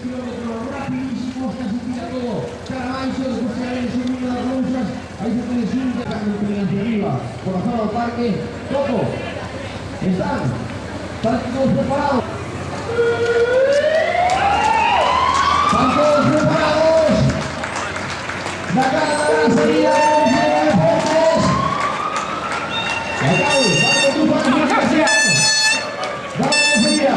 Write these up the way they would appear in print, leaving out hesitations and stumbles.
kilómetros rapidísimos, casi tira todo. Caravancho, después se ven subiendo las bolsas. Ahí se tiene cinta, hacia arriba. Por la zona del parque. Toco. Están todos preparados. Están todos preparados. La cámara sería de deportes. Vamos tu participación. Dale, sería.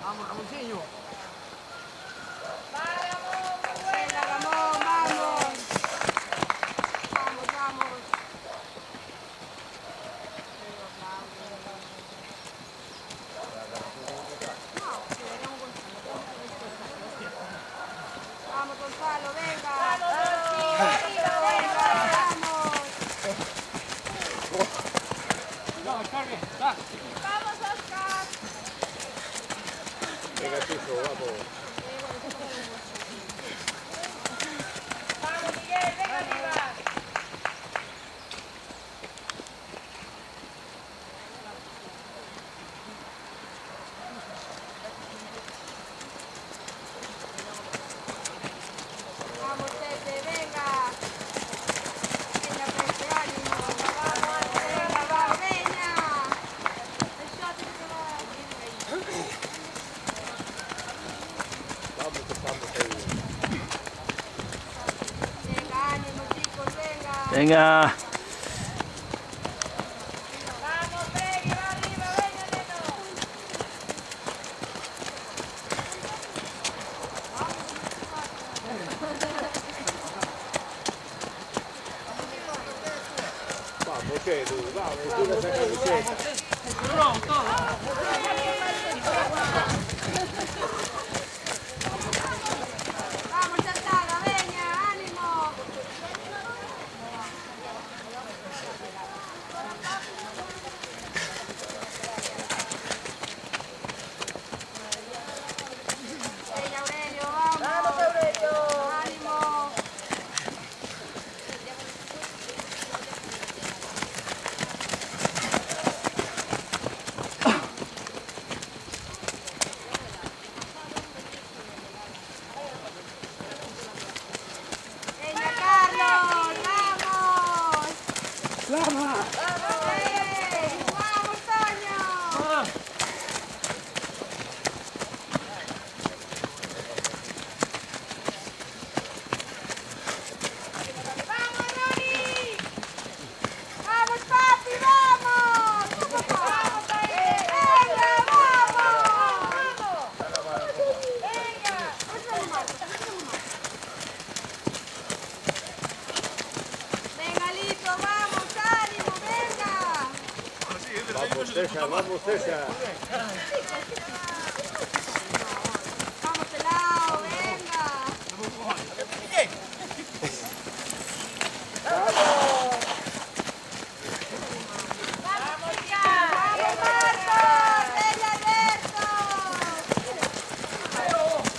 Vamos, Ramoncillo. Venga, Ramón, vamos. Vamos, vamos. Vamos, Gonzalo, venga. Arriba, venga, vamos. No, cargue, da. Vamos, Oscar. Venga, Chico, vamos. Vamos, Miguel, venga arriba. Vamos, Pepe, venga. Venga, Pepe, ánimo. Vamos, Venga. Vamos, Peggy, va arriba, venga, neno. Vamos, Chantada, venga, ánimo. Venga, Aurelio, vamos. Vamos, Aurelio. Ánimo. Venga, Carlos, vamos. Vamos, Toño. Vamos, Ronnie. Vamos, papi, vamos. Vamos, papi. Venga, vamos. Venga. Venga, Lito, vamos, ánimo, venga. Vamos César, vamos César. Vamos, pelao, venga. Vamos, ya. Vamos, Marcos. Venga, Alberto.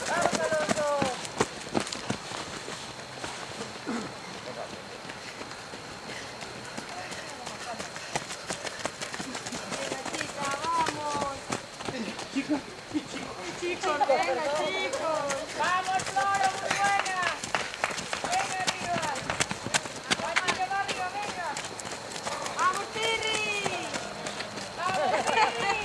Vamos, Alonso. Venga, chica, vamos. Chicos, venga, chicos. Vamos, Flora, muy buena. Venga, arriba. Vamos, que va arriba, venga. Vamos, Tirri. Vamos, Tirri.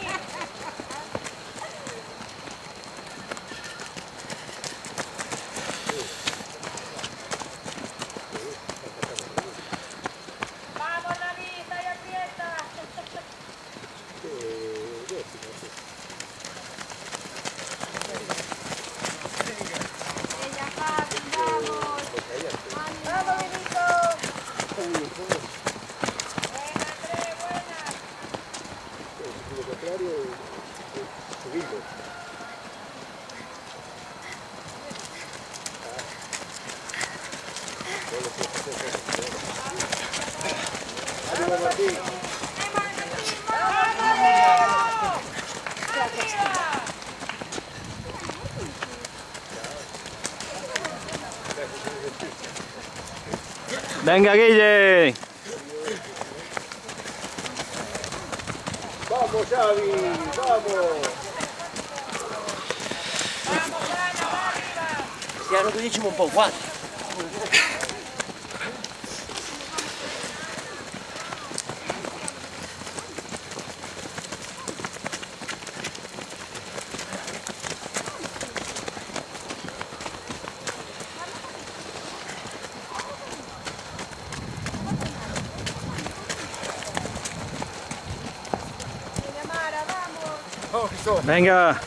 Vamos, David, ahí aprieta. Venga, Javi, vamos. Vamos, Benito. Buena, Andrés, buena. Lo contrario, subimos. Arriba Martín. ¡Vamos, Leo! ¡Arriba! Venga, Guille. Vamos Xavi, vamos. Ya non coñecimo un pouco antes. Mara, vamos. Vamos Cristóbal. Venga.